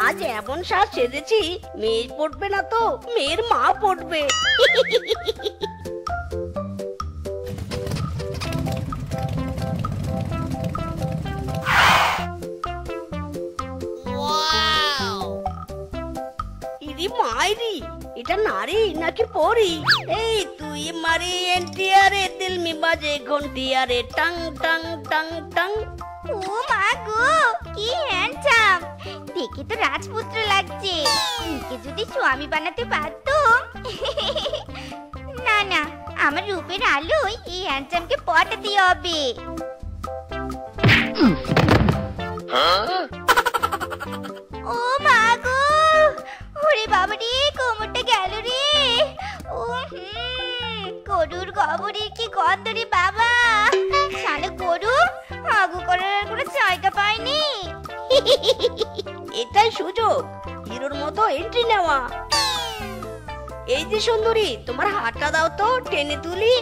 আজ এমন সাজ সেজেছি, মেয়ে পড়বে না তো মেয়ের মা পড়বে। ইরি মাইরি, এটা নারী নাকি পরি? এই তুই মারি এনটিআরে দিল মি বাজে ঘন্টিয়ারে টং টং টং টং। ও মা গো, কি হ্যান্ডসাম! দেখে তো রাজপুত্র লাগছে। একে যদি স্বামী বানাতে পারতাম। না না, আমার রূপের আলোয় এই হ্যান্ডসামকে পটাতে হবে। ও মা গো, ওরে বাবা রে, কোমরটা গেল রে। ও গরুর গোবরের কি গন্ধ রে বাবা। শালা গরু আগু করার কোনো জায়গা পায়নি। এটাই সুযোগ হিরোর মতো এন্ট্রি নেওয়া। এই যে সুন্দরী, তোমার হাতটা দাও তো, টেনে তুলি।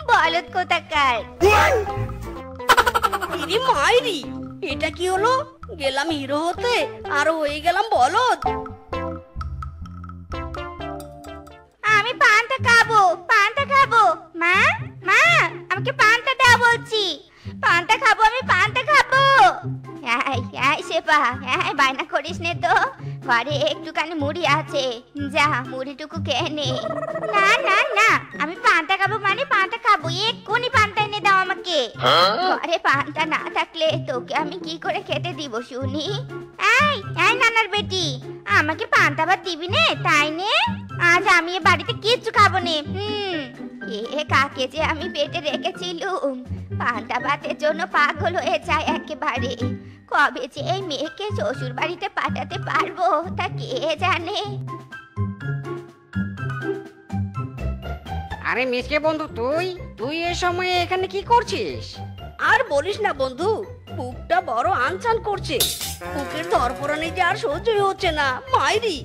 বলদ কোথাকার। ইরি মাইরি, এটা কি হলো? গেলাম হিরো হতে আর হয়ে গেলাম বলদ। আমি পান্তা খাবো, পান্তা খাবো। মা মা, আমাকে পান্তা দাও বলছি। পান্তা খাবো, আমি পান্তা খাবো। এই শেফা, বায়না করিস নে তো। ঘরে একটুখানি মুড়ি আছে, যা মুড়িটুকু খেয়ে নে। না না না, আমি পান্তা খাবো মানে পান্তা খাবো। এক্ষুনি পান্তা এনে দাও আমাকে। ঘরে পান্তা না থাকলে তোকে আমি কি করে খেতে দিব শুনি? এই নানার বেটি, আমাকে পান্তা ভাত দিবি নে, তাই নে। আজ আমি এ বাড়িতে কিচ্ছু খাবো নে। কাকে যে আমি পেটে রেখেছিলুম, পান্তা ভাতের জন্য পাগল হয়ে যায় একেবারে। কবে যে এই মেয়েকে শ্বশুর বাড়িতে পাঠাতে পারবো তা কে জানে। আরে মিসকে বন্ধু, তুই এই সময়ে এখানে কি করছিস? আর বলিস না বন্ধু, বুকটা বড় আনচান করছে। বুকের ধরপড়ানি যে আর সহ্যই হচ্ছে না, মাইরি।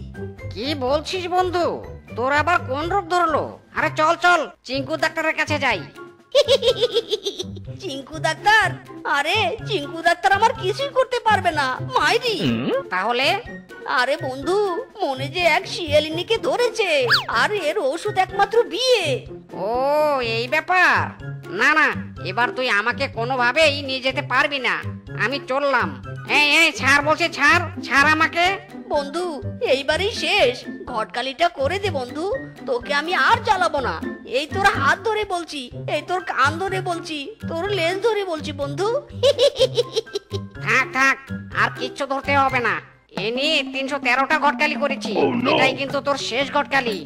কি বলছিস বন্ধু, তোর আবার কোন রোগ ধরলো? আরে চল চল, চিঙ্কু ডাক্তারের কাছে যাই। চিঙ্কু ডাক্তার? আরে চিঙ্কু ডাক্তার আমার কিছুই করতে পারবে না, মাইরি। তাহলে? আরে বন্ধু, মনে যে এক শিয়ালিনীকে ধরেছে, আর এর ওষুধ একমাত্র বিয়ে। ও এই ব্যাপার। না না, এবার তুই আমাকে কোনোভাবেই নিয়ে যেতে পারবি না। আমি চললাম। এই ছাড় বলছি, ছাড় আমাকে। বন্ধু, এইবারই শেষ, ঘটকালিটা করে দে বন্ধু, তোকে আমি আর জ্বালাবো না। এই তোর হাত ধরে বলছি, এই তোর কান ধরে বলছি, তোর লেজ ধরে বলছি বন্ধু। থাক, আর কিচ্ছু ধরতে হবে না। এ নিয়ে 313টা ঘটকালি করেছি, এটাই কিন্তু তোর শেষ ঘটকালি।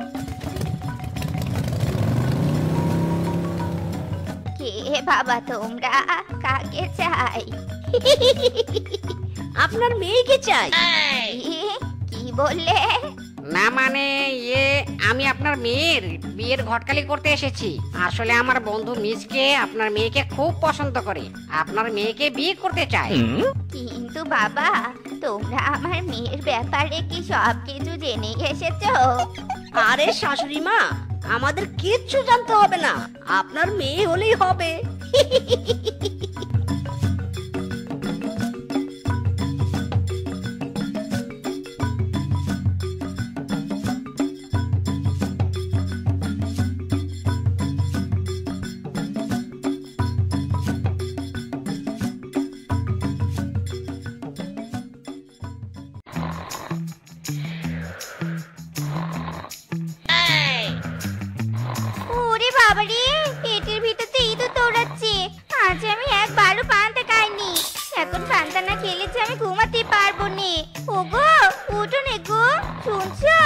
কে বাবা তোমরা, কাকে চাই? আপনার মেয়েকে চাই। কি বললে? না মানে আমি আপনার মেয়ের বিয়ের ঘটকালি করতে এসেছি। আসলে আমার বন্ধু মিসকে আপনার মেয়েকে খুব পছন্দ করে, আপনার মেয়েকে বিয়ে করতে চায়। কিন্তু বাবা, তোমরা আমার মেয়ের ব্যাপারে কি সবকিছু জেনে এসেছো? আরে শাশুড়ি মা, আমাদের কিচ্ছু জানতে হবে না, আপনার মেয়ে হলেই হবে। ওরে বাবারে, পেটের ভিতর তো ইঁদুর দৌড়াচ্ছে। আজ আমি একবারও পান্তা খাইনি। এখন পান্তা না খেলে যে আমি ঘুমাতে পারবো না। ওগো, উঠো নে গো, শুনছো?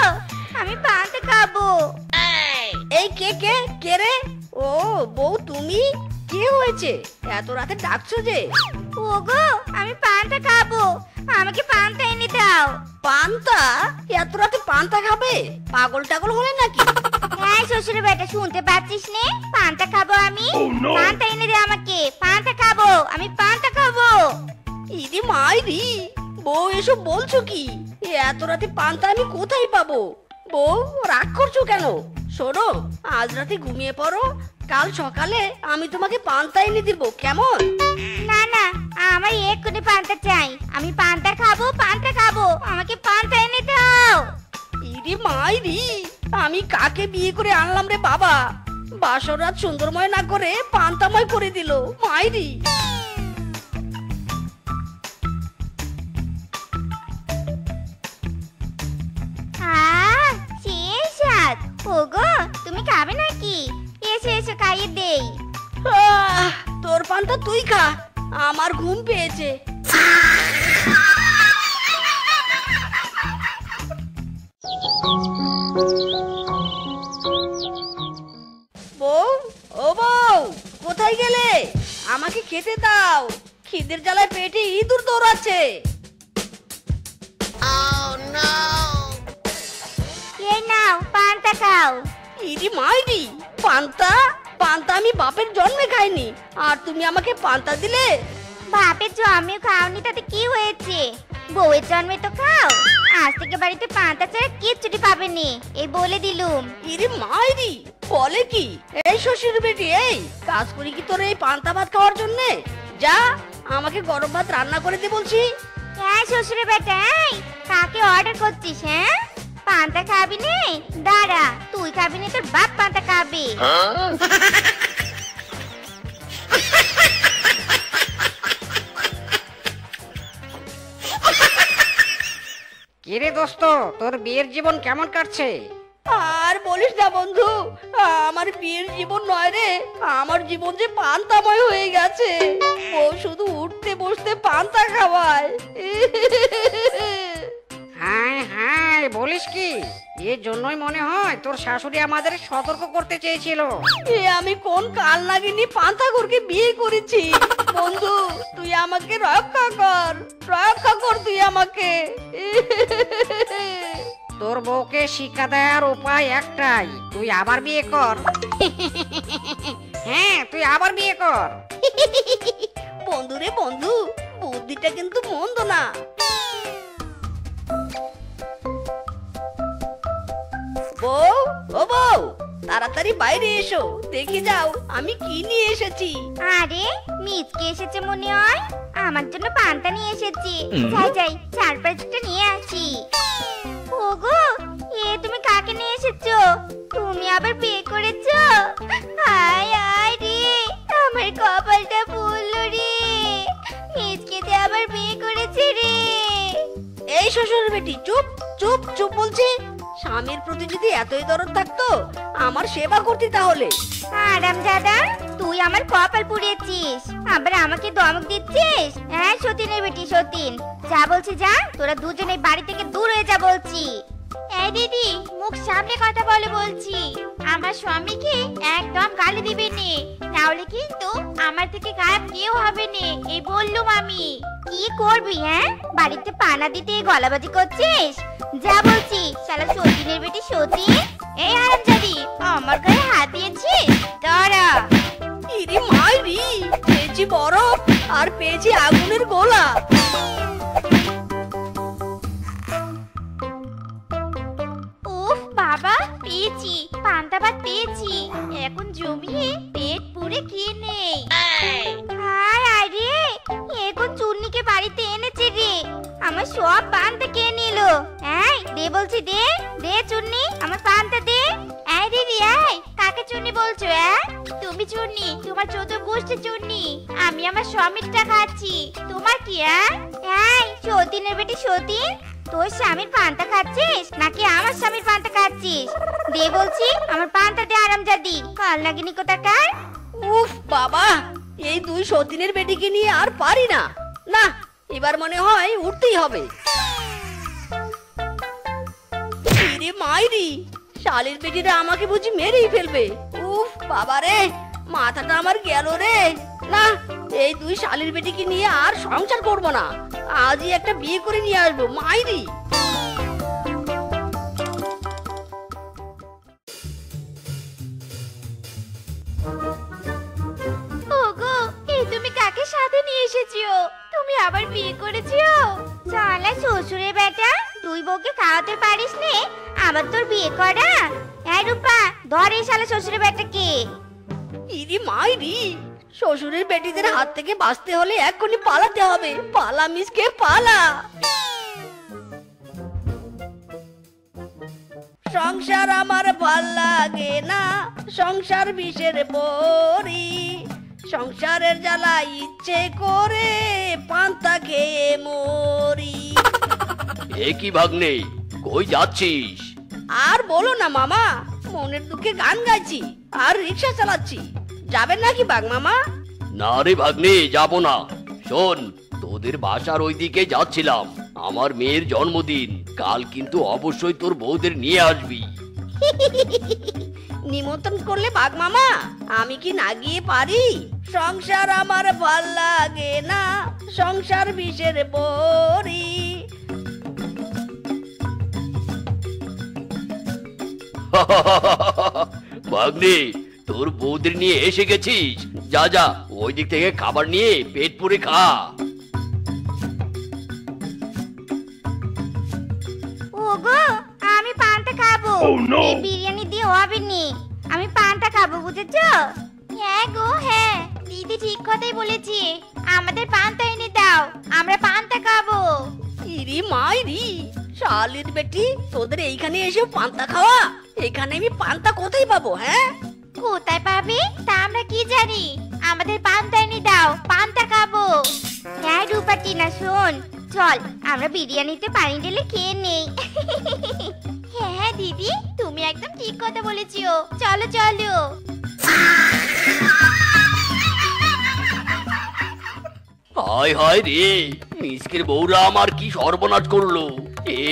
আমি পান্তা খাবো। এই কে রে? ও বউ, তুমি? কি হয়েছে, এত রাতে ডাকছো যে? ওগো, আমি পান্তা খাবো, আমাকে পান্তা এনে দাও। পান্তা? এত রাতে পান্তা খাবে? পাগল টাগল হলে নাকি? এই শ্বশুর বেটা, শুনতে পাচ্ছিস নে? পান্তা খাবো আমি। পান্তা এনে দে আমাকে, পান্তা খাবো, আমি পান্তা খাবো। ইদি মাইরি, বউ এসব বলছো কি? এত রাতে পান্তা আমি কোথায় পাবো? বউ রাগ করছো কেন? শোনো, আজ রাতে ঘুমিয়ে পড়ো, কাল সকালে আমি তোমাকে পান্তা এনে দিব, কেমন? না না, আমার এক্ষুনি পান্তা চাই। আমি পান্তা খাবো, পান্তা খাবো, আমাকে পান্তা এনে দাও। ইরে মাইরি, আমি কাকে বিয়ে করে আনলাম রে বাবা! বাসর রাত সুন্দরময় না করে পান্তাময় করে দিল মাইরি। সেই স্বাদ। ওগো, তুমি খাবে নাকি? এসে এসে খাইয়ে দেই। তোর পান্তা তুই খা, আমার ঘুম পেয়েছে। বউ, ও বউ, কোথায় গেলে? আমাকে খেতে দাও, খিদের জ্বালায় পেটে ইঁদুর দৌড়াচ্ছে। এই নাও পান্তা খাও। ইরি মাইরি, পান্তা? পান্তা আমি বাপের জন্মে খাইনি, আর তুমি আমাকে পান্তা দিলে? বাপের জন্মেও খাওনি তাতে কি হয়েছে? বউয়ের জন্মে তো খাও। আজ থেকে বাড়িতে পান্তা ছাড়া কিচ্ছুটি পাবে নি, এই বলে দিলুম। ইরে মাইরি, বলে কি? এই শ্বশুর বেটি, এই কাজ করি কি তোর এই পান্তা ভাত খাওয়ার জন্যে? যা, আমাকে গরম ভাত রান্না করে দে বলছি। হ্যাঁ শ্বশুরের বেটা, এই কাকে অর্ডার করছিস? হ্যাঁ, পান্তা খাবি নে? দাঁড়া, তুই খাবি নে, তোর বাপ পান্তা খাবে। কিরে দোস্ত, তোর বিয়ের জীবন কেমন কাটছে? আর বলিস না বন্ধু, আমার বিয়ের জীবন নয় রে, আমার জীবন যে পান্তাময় হয়ে গেছে। ও শুধু উঠতে বসতে পান্তা খাওয়ায়। হায় হায়, বলিস কি? এর জন্যই মনে হয় তোর শাশুড়ি আমাদের সতর্ক করতে চেয়েছিল। আমি কোন কাল নাগিনি পান্তাঘরকে বিয়ে করেছি। বন্ধু, তুই আমাকে রক্ষা কর, রক্ষা কর তুই আমাকে। তোর বউকে শিক্ষা দেওয়ার উপায় একটাই, তুই আবার বিয়ে কর। হ্যাঁ, তুই আবার বিয়ে কর। বন্ধু রে বন্ধু, বুদ্ধিটা কিন্তু মন্দ না। বউ, ও বউ, তাড়াতাড়ি বাইরে এসো, দেখে যাও আমি কি নিয়ে এসেছি। আরে মিচকে এসেছে মনে হয়, আমার জন্য পান্তা নিয়ে এসেছি। যাই যাই, চার পাঁচটা নিয়ে আসি। ওগো, এ তুমি কাকে নিয়ে এসেছো? তুমি আবার বিয়ে করেছো? হায় হায় রে, আমার কপালটা ফুললো রে, মিচকে যে আবার বিয়ে করেছে রে। এই শ্বশুর বেটি, চুপ চুপ চুপ বলছি। স্বামীর প্রতি যদি এতই দরদ থাকতো, আমার সেবা করতি তাহলে। আরাম দাদা, তুই আমার কপাল পুড়িয়েছিস, আবার আমাকে ধমক দিচ্ছিস? হ্যাঁ সতীনের বেটি সতীন, যা বলছি যা, তোরা দুজনে বাড়ি থেকে দূর হয়ে যা বলছি। এই দিদি, মুখ সামনে কথা বলে বলছি। আমার স্বামীকে একদম গালি দিবে নে, তাহলে কিন্তু আমার থেকে গায়েব কেউ হবে নে, এই বললুম আমি। কি করবি? হ্যাঁ, বাড়িতে পানা দিতে গলাবাজি করছিস? যা বলছি, শালা সতীনের বেটি সতীন। এই আরামজাদি, আমার গায়ে হাত দিয়েছিস? দাঁড়া। ইরে মাইরি, পেয়েছি বরফ আর পেয়েছি আগুনের গোলা। উফ বাবা, পেয়েছি পান্তা ভাত পেয়েছি, এখন জমিয়ে পেট পুরে খেয়ে নেই। হায় আরে, এখন চুন্নিকে বাড়িতে এনেছে রে, আমার সব পান্তা কে নিল। এই দে বলছি, দে দে চুন্নি, আমার পান্তা দে। এই দিদি, এই কাকে চুন্নি বলছো? তুমি চুন্নি, তোমার চোদ্দ গোষ্ঠী চুন্নি, আমি আমার স্বামীরটা খাচ্ছি, তোমার কি? এই সতীনের বেটি সতীন, তোর স্বামীর পান্তা খাচ্ছিস নাকি আমার স্বামীর পান্তা খাচ্ছিস? দে বলছি, আমার পান্তা দে আরামজাদি, কাল নাগিনি কোথাকার। উফ বাবা, এই দুই সতীনের বেটিকে নিয়ে আর পারি না। না, এবার মনে হয় উঠতেই হবে। ইরে মাইরি, শালের বেটিরা আমাকে বুঝি মেরেই ফেলবে। উফ বাবা রে, মাথাটা আমার গেল রে। না, এই দুই শালের বেটিকে নিয়ে আর সংসার করব না, আজই একটা বিয়ে করে নিয়ে আসবো মাইরি। ওগো, এই তুমি কাকে সাথে নিয়ে এসেছো? তুমি আবার বিয়ে করেছো? শালা শ্বশুরের বেটা, তুই বউকে খাওয়াতে পারিস নে, আবার তোর বিয়ে করা? এই রূপা, ধর এই শালা শ্বশুরের বেটাকে। ইরি মাইরি, শ্বশুরের বেটিদের হাত থেকে বাঁচতে হলে এক্ষুনি পালাতে হবে। পালা মিসকে পালা। সংসার আমার ভাল লাগে না, সংসার বিষের বড়ি। সংসারের জ্বালা ইচ্ছে করে পান্তা খেয়ে মরি। এ কি ভাগ্নে, কই যাচ্ছিস? আর বলো না মামা, মনের দুঃখে গান গাইছি আর রিক্সা চালাচ্ছি। যাবেন নাকি বাঘ মামা? না রে ভাগ্নে, যাব না। শোন, তোদের বাসার ওইদিকে যাচ্ছিলাম, আমার মেয়ের জন্মদিন। কাল কিন্তু অবশ্যই তোর বউদের নিয়ে আসবি। নিমন্ত্রণ করলে বাঘ মামা আমি কি না গিয়ে পারি? সংসার আমার ভাল লাগে না, সংসার বিষের বড়ি। ভাগ্নে, তোর বউদের নিয়ে এসে গেছিস। যা যা, ওই দিক থেকে খাবার নিয়ে পেট পুরে খা। ওগো, আমি পান্তা খাবো। এই বিরিয়ানি দিয়ে হবে নি, আমি পান্তা খাবো, বুঝেছো? হ্যাঁ গো হ্যাঁ, দিদি ঠিক কথাই বলেছি। আমাদের পান্তা এনে দাও, আমরা পান্তা খাবো। ইরি মাইরি, শালির বেটি, তোদের এইখানে এসে পান্তা খাওয়া? এখানে আমি পান্তা কোথায় পাবো? হ্যাঁ, কোথায় পাবে তা আমরা কি জানি? আমাদের পান্তা এনে দাও, পান্তা খাবো। হ্যাঁ রূপাটি না, শোন, চল আমরা বিরিয়ানিতে পানি ঢেলে খেয়ে নেই। হ্যাঁ হ্যাঁ দিদি, তুমি একদম ঠিক কথা বলেছো, চলো চলো। হায় হায় রে, মিসকের বউরা আমার কি সর্বনাশ করলো।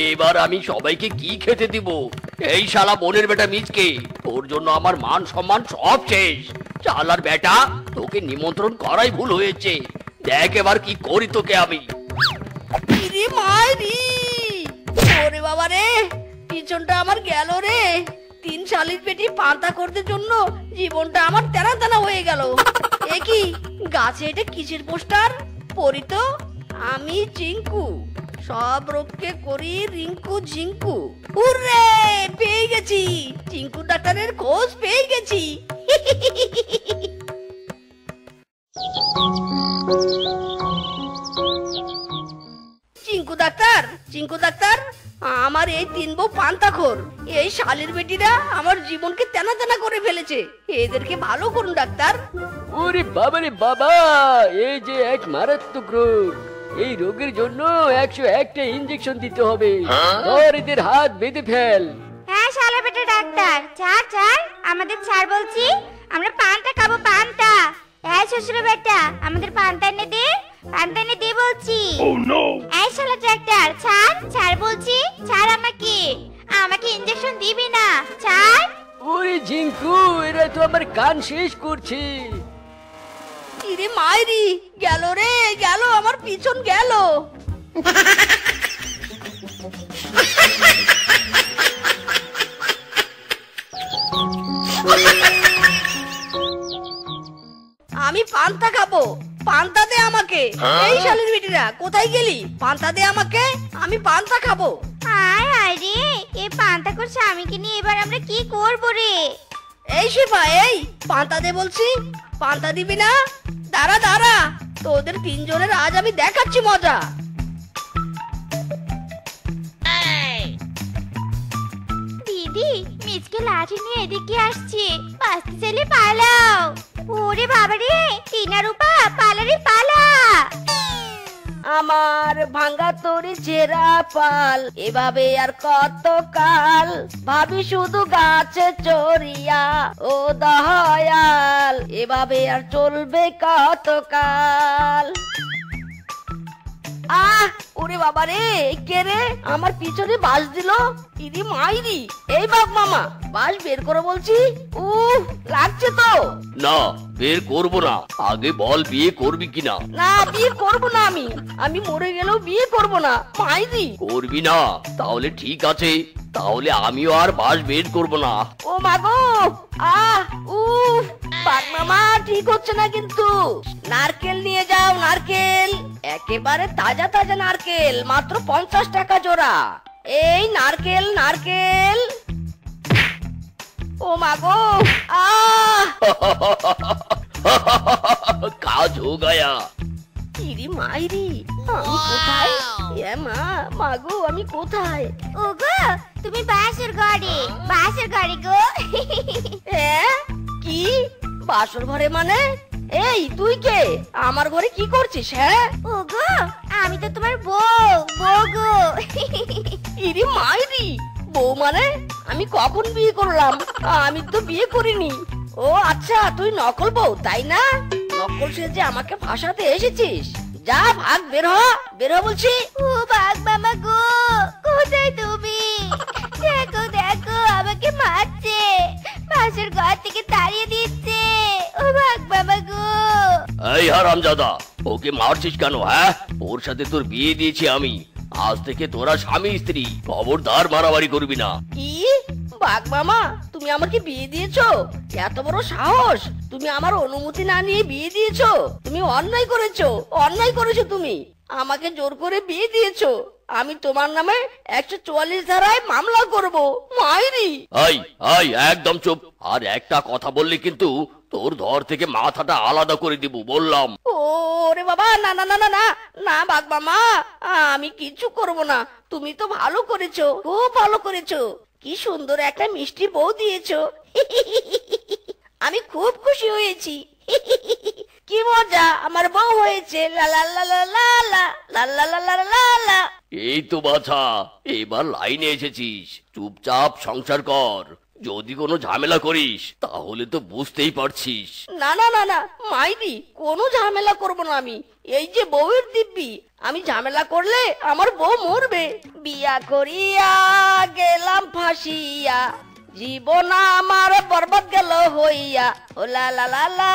এবার আমি সবাইকে কি খেতে দিব? এই শালা বোনের বেটা মিসকে, তোর জন্য আমার মান সম্মান সব শেষ। শালার বেটা, তোকে নিমন্ত্রণ করাই ভুল হয়েছে। দেখ এবার কি করি তোকে আমি। ইরি মাইরি, ওরে বাবা রে, পিছনটা আমার গেল রে। 3 শালির পেটি পান্তা করতে জন্য জীবনটা আমার তেনা তেনা হয়ে গেল। এ কি গাছে এটা কিসের পোস্টার? পড়ি তো, আমি চিঙ্কু, সব রোগকে করি রিঙ্কু ঝিঙ্কু। হুররে, পেয়ে গেছি, চিঙ্কু ডাক্তারের খোঁজ পেয়ে গেছি। চিঙ্কু ডাক্তার, চিঙ্কু ডাক্তার, আমার এই 3 বউ পান্তাখোর। এই শালির বেটিরা আমার জীবনকে তেনা তেনা করে ফেলেছে। এদেরকে ভালো করুন ডাক্তার। ওরে বাবা রে বাবা, এই যে এক মারাত্মক রোগ। এই রোগের জন্য 101টা ইনজেকশন দিতে হবে। ধর এদের হাত বেঁধে ফেল। হ্যাঁ শালা বেটা ডাক্তার, ছাড় ছাড়, আমাদের ছাড় বলছি। আমরা পান্তা খাবো, পান্তা। হ্যাঁ শ্বশুর বেটা, আমাদের পান্তা এনে দে, পান্তা এনে দে বলছি। এই শালা ডাক্তার, ছাড় ছাড় বলছি, ছাড় আমাকে, আমাকে ইনজেকশন দিবি না, ছাড়। ওরে ঝিঙ্কু, এরা তো আমার কান শেষ করছে। ইরে মাইরি, গেল রে গেল, আমার পিছন গেল। আমি পান্তা খাবো, পান্তা দে আমাকে। এই শালির বেটিরা কোথায় গেলি? পান্তা দে আমাকে, আমি পান্তা খাবো। আয় আয় রে, এই পান্তা কর স্বামীকে নিয়ে এবার আমরা কি করবো রে? এই শিফা, এই পান্তা দে বলছি, পান্তা দিবি না? দাঁড়া দাঁড়া, তোদের 3 জনের আজ আমি দেখাচ্ছি মজা। দিদি, মিচকে লাঠি নিয়ে এদিকে আসছে, বাঁচতে চাইলে পালাও। ওরে বাবা রে, টিনা রূপা, পালা রে পালা। আমার ভাঙ্গা তরি ছেঁড়া পাল, এভাবে আর কত কাল ভাবি শুধু গাছে চড়িয়া। ও দয়াল, এভাবে আর চলবে কত কাল। আহ, ওরে বাবা রে, কে রে আমার পিছনে বাস দিল? ইদি মাইরি, এই বাপ মামা, বাস বের করে বলছি। লাগছে তো। না, বের করবো না। আগে বল, বিয়ে করবি কিনা? না, বিয়ে করবো না। আমি মরে গেলেও বিয়ে করবো না। মাইরি, করবি না? তাহলে ঠিক আছে, তাহলে আমিও আর বাস বের করবো না। ও মাগো, আহ, উফ, বাঘ মামা ঠিক হচ্ছে না কিন্তু। নারকেল নিয়ে যাও, নারকেল, একেবারে তাজা তাজা নারকেল, মাত্র 50 টাকা জোড়া। এই নারকেল, নারকেল। ও মাগো, আহ। কাজ হো গায়া। ইরি মাইরি, আমি কোথায়? এ মা, মাগো আমি কোথায়? ওগো তুমি বাসর ঘরে, বাসর ঘরে গো। এ কি বাসর ঘরে মানে? এই তুই কে? আমার ঘরে কি করছিস? হ্যাঁ ওগো আমি তো তোমার বউ, বউ গো। ইরি মাইরি, বউ মানে? আমি কখন বিয়ে করলাম? আমি তো বিয়ে করিনি। ও আচ্ছা, তুই নকল বউ তাই না? নকল সেজে আমাকে ফাঁসাতে এসেছিস। যা ভাগ, বের হ, বের হ বলছি। ও বাঘ মামা গো, কোথায় তুমি? দেখো দেখো আমাকে মারছে, বাসর ঘর থেকে তাড়িয়ে দিচ্ছে। ও বাঘ মামা গো। এই হারামজাদা, ওকে মারছিস কেন? হ্যাঁ, ওর সাথে তোর বিয়ে দিয়েছি আমি। আজ থেকে তোরা স্বামী স্ত্রী, খবরদার মারামারি করবি না। কি বাঘ মামা, তুমি আমাকে বিয়ে দিয়েছো? এত বড় সাহস! তুমি আমার অনুমতি না নিয়ে বিয়ে দিয়েছো? তুমি অন্যায় করেছো, অন্যায় করেছো। তুমি আমাকে জোর করে বিয়ে দিয়েছো। আমি তোমার নামে 144 ধারায় মামলা করব। মাইরি! এই এই একদম চুপ। আর একটা কথা বললি কিন্তু তোর ধর থেকে মাথাটা আলাদা করে দিব বললাম। ওরে বাবা, না না না না না না বাঘ মামা, আমি কিচ্ছু করব না। তুমি তো ভালো করেছো, খুব ভালো করেছো। কি সুন্দর একটা মিষ্টি বউ দিয়েছো। আমি খুব খুশি হয়েছি। কি মজা, আমার বউ হয়েছে। লা লা লা লা লা লা লা লা লা লা লা লা। এই তো বাছা, এবার লাইনে এসেছিস। চুপচাপ সংসার কর। যদি কোনো ঝামেলা করিস তাহলে তো বুঝতেই পারছিস। না না না না মাইরি, কোনো ঝামেলা করব না আমি। এই যে বউয়ের দিব্যি, আমি ঝামেলা করলে আমার বউ মরবে। বিয়া করিয়া গেলাম ফাঁসিয়া, জীবন আমার বরবাদ গেল হইয়া। ও লা লা লা লা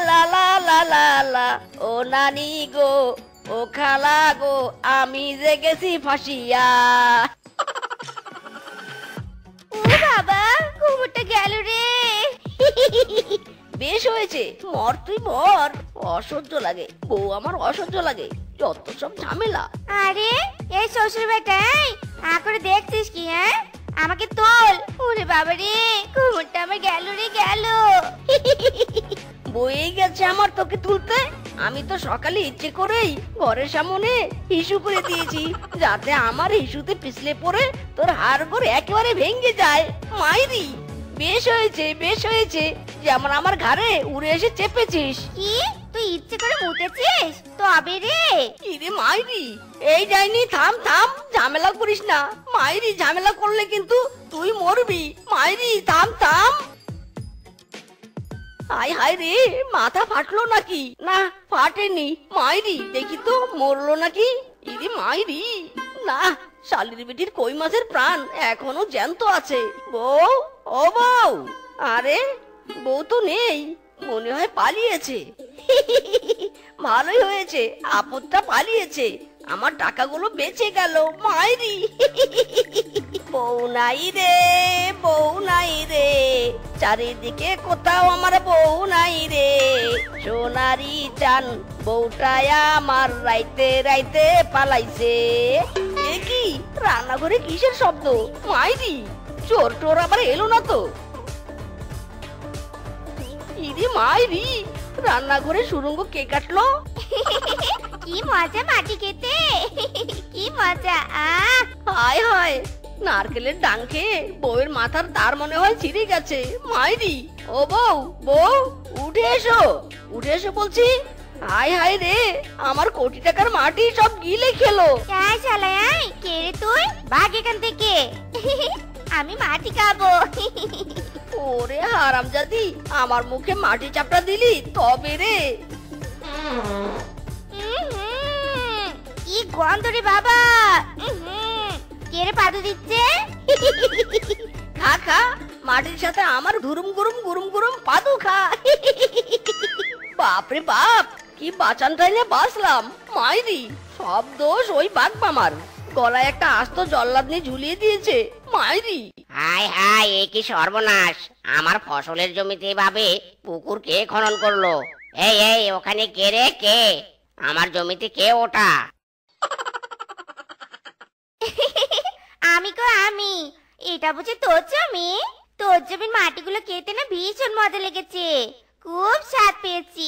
লা লা লা লা লা। ও নানি গো, ও খালা গো, আমি যে গেছি ফাঁসিয়া। ও বাবা, ঘুমটা গেল রে। বেশ হয়েছে, মর তুই মর। অসহ্য লাগে, বউ আমার অসহ্য লাগে, যত সব ঝামেলা। আরে এই শ্বশুর বেটাই করে দেখছিস কি? হ্যাঁ আমাকে তোল। ওরে বাবা রে, ঘুমটা আমার গেল রে, গেল। বয়ে গেছে আমার তোকে তুলতে। আমি তো সকালে ইচ্ছে করেই ঘরের সামনে হিসু করে দিয়েছি, যাতে আমার হিসুতে পিছলে পড়ে তোর হাড় করে একেবারে ভেঙে যায়। মাইরি, বেশ হয়েছে, বেশ হয়েছে, যেমন আমার ঘাড়ে উড়ে এসে চেপেছিস। কি তুই ইচ্ছে করে মুতেছিস? তবে রে। ইরে মাইরি, এই যাইনি, থাম থাম, ঝামেলা করিস না। মাইরি, ঝামেলা করলে কিন্তু তুই মরবি। মাইরি, থাম থাম। হায় হায় রে, মাথা ফাটলো নাকি? না, ফাটেনি। মাইরি, দেখি তো মরলো নাকি। ইরে মাইরি, না, শালির বেটির কই মাছের প্রাণ এখনো জ্যান্ত আছে। বউ, ও বউ। আরে বউ তো নেই, মনে হয় পালিয়েছে। ভালোই হয়েছে, আপদটা পালিয়েছে, আমার টাকাগুলো বেঁচে গেল। মাইরি, বউ নাই রে, বউ নাই রে, চারিদিকে কোথাও আমার বউ নাই রে। সোনারি চান বউটায় আমার রাইতে রাইতে পালাইছে। এ কি, রান্নাঘরে কিসের শব্দ? মাইরি, চোর টোর আবার এলো না তো? ইরে মাইরি, রান্নাঘরে সুরঙ্গ কে কাটলো? কি মজা মাটি খেতে, কি মজা। হায় হায়, নারকেলের ডাং খেয়ে বউয়ের মাথার তার মনে হয় ছিঁড়ে গেছে। মাইরি, ও বউ, বউ, উঠে এসো, উঠে এসো বলছি। হায় হায় রে, আমার কোটি টাকার মাটি সব গিলে খেলো। এই শালা, এই কে রে তুই? ভাগ এখান থেকে। আমি মাটি খাবো। ওরে হারামজাদি, আমার মুখে মাটি চাপটা দিলি তবে রে। কি গন্ধ রে বাবা। কে রে পাদু দিচ্ছে? খা খা, মাটির সাথে আমার ধুরুম গুরুম গুরুম গুরুম পাদু খা। বাপরে বাপ, কি বাঁচানটাই না বাঁচলাম। মাইরি, সব দোষ ওই বাঘ মামার। গলায় একটা আস্ত জল্লাদনি ঝুলিয়ে দিয়েছে। মাইরি, হাই হাই, এ কি সর্বনাশ! আমার ফসলের জমিতে এভাবে পুকুর কে খনন করলো? এই এই, ওখানে কে রে, কে? আমার জমিতে কে ওটা? আমি গো, আমি। এটা বুঝি তোর জমি? তোর জমির মাটিগুলো কেটে না ভীষণ মজা লেগেছে, খুব স্বাদ পেয়েছি।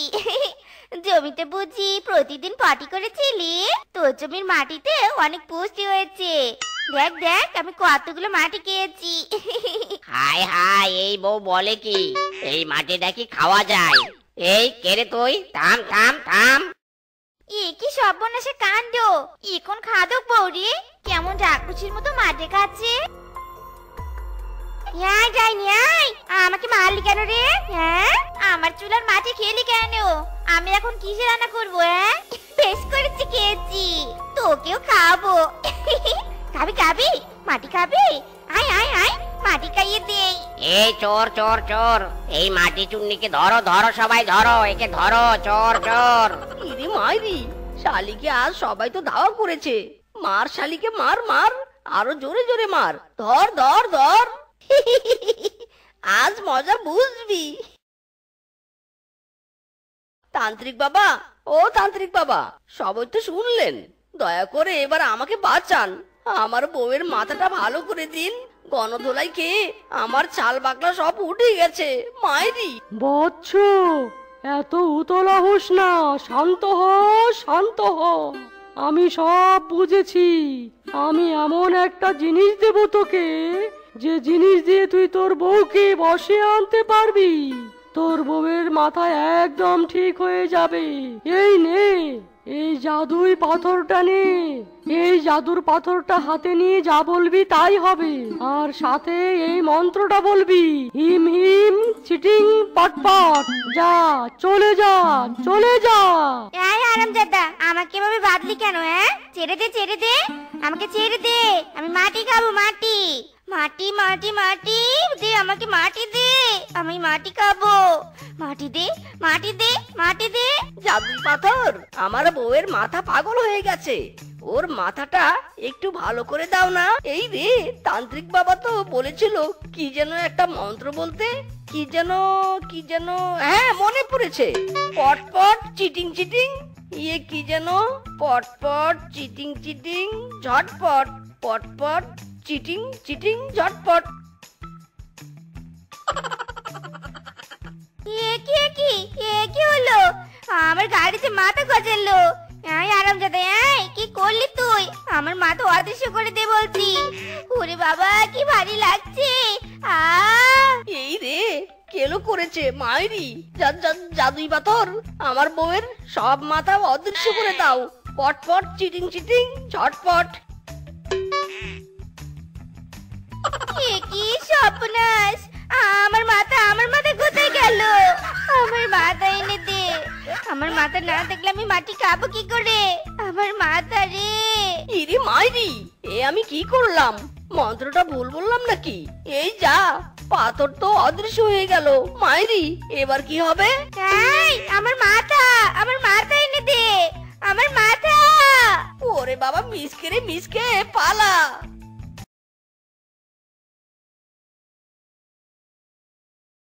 জমিতে বুঝি প্রতিদিন পটি করেছিলি? তোর জমির মাটিতে অনেক পুষ্টি হয়েছে। দেখ দেখ আমি কতগুলো মাটি খেয়েছি। হায় হায়, এই বউ বলে কি? এই মাটি নাকি খাওয়া যায়? এই কেরে তুই, থাম থাম থাম। এ কি সর্বনাশে কাণ্ড! এখন খাদক বৌরি কেমন রাক্ষসীর মতো মাঠে খাচ্ছে। আয় যাইনি আয়, আমাকে মারলি কেন রে? হ্যাঁ, আমার চুলার মাটি খেলি কেন? আমি এখন কিসে রান্না করবো? হ্যাঁ, বেশ করেছি খেয়েছি, তোকেও খাবো। খাবি খাবি, মাটি খাবি? আয় আয় আয়, মাটি খাইয়ে দেই। এই চোর চোর চোর, এই মাটি চুন্নিকে ধরো ধরো, সবাই ধরো, একে ধরো, চোর চোর। ইরে মাইরি, শালিকে আজ সবাই তো ধাওয়া করেছে। মার শালিকে, মার মার, আরো জোরে জোরে মার। ধর ধর ধর, আজ মজা বুঝবি। তান্ত্রিক বাবা, ও তান্ত্রিক বাবা, সবাই তো শুনলেন, দয়া করে এবার আমাকে বাঁচান। আমার বউয়ের মাথাটা ভালো করে দিন। গণধোলাই খেয়ে আমার চাল বাকলা সব উঠে গেছে। মাইরি বৎস, এত উতলা হোস না, শান্ত হ, শান্ত হ। আমি সব বুঝেছি। আমি এমন একটা জিনিস দেব তোকে, যে জিনিস দিয়ে তুই তোর বউকে বসে আনতে পারবি। তোর বউয়ের মাথা একদম ঠিক হয়ে যাবে। এই নে, এই জাদুই পাথরটা নে। এই জাদুর পাথরটা হাতে নিয়ে যা বলবি তাই হবে। আর সাথে এই মন্ত্রটা বলবি, হিম হিম চিটিং পটপট। যা, চলে যা, চলে যা। এই হারামজাদা, আমাকে এভাবে বাঁধলি কেন? হ্যাঁ, ছেড়ে দে ছেড়ে দে, আমাকে ছেড়ে দে। আমি মাটি খাবো, মাটি মাটি মাটি মাটি দে, আমাকে মাটি দে, আমি মাটি খাবো। মাটি দে মাটি দে মাটি দে। জাদুই পাথর, আমার বউয়ের মাথা পাগল হয়ে গেছে। ওর মাথাটা একটু ভালো করে দাও না। এই রে, তান্ত্রিক বাবা তো বলেছিল কি যেন একটা মন্ত্র বলতে, কি যেন, হ্যাঁ মনে পড়েছে, পটপট চিটিং চিটিং। ইয়ে কি যেন, পটপট চিটিং চিটিং ঝটপট, পটপট চিটিং চিটিং ঝটপট। এ কি এ কি এ কি হলো? আমার গাড়িতে মাথা গজালো। এই আরামজাদা, এই কি করলি তুই? আমার মাথা অদৃশ্য করে দে বলছি। ওরে বাবা, কি ভারী লাগছে। এই রে, কেলো করেছে মাইরি। জাদুই পাথর, আমার বউয়ের সব মাথা অদৃশ্য করে দাও। পটপট চিটিং চিটিং ঝটপট। এ কি সর্বনাশ! আমার মাথা কোথায় গেল? আমার মাথা এনে দে। আমার মাথা না দেখলে আমি মাটি খাবো কি করে? আমার মাথা রে। ইরে মাইরি, এ আমি কি করলাম? মন্ত্রটা ভুল বললাম নাকি? এই যা, পাথর তো অদৃশ্য হয়ে গেল। মাইরি, এবার কি হবে? এই, আমার মাথা এনে দে। আমার মাথা। ওরে বাবা, মিসকে রে মিসকে, পালা।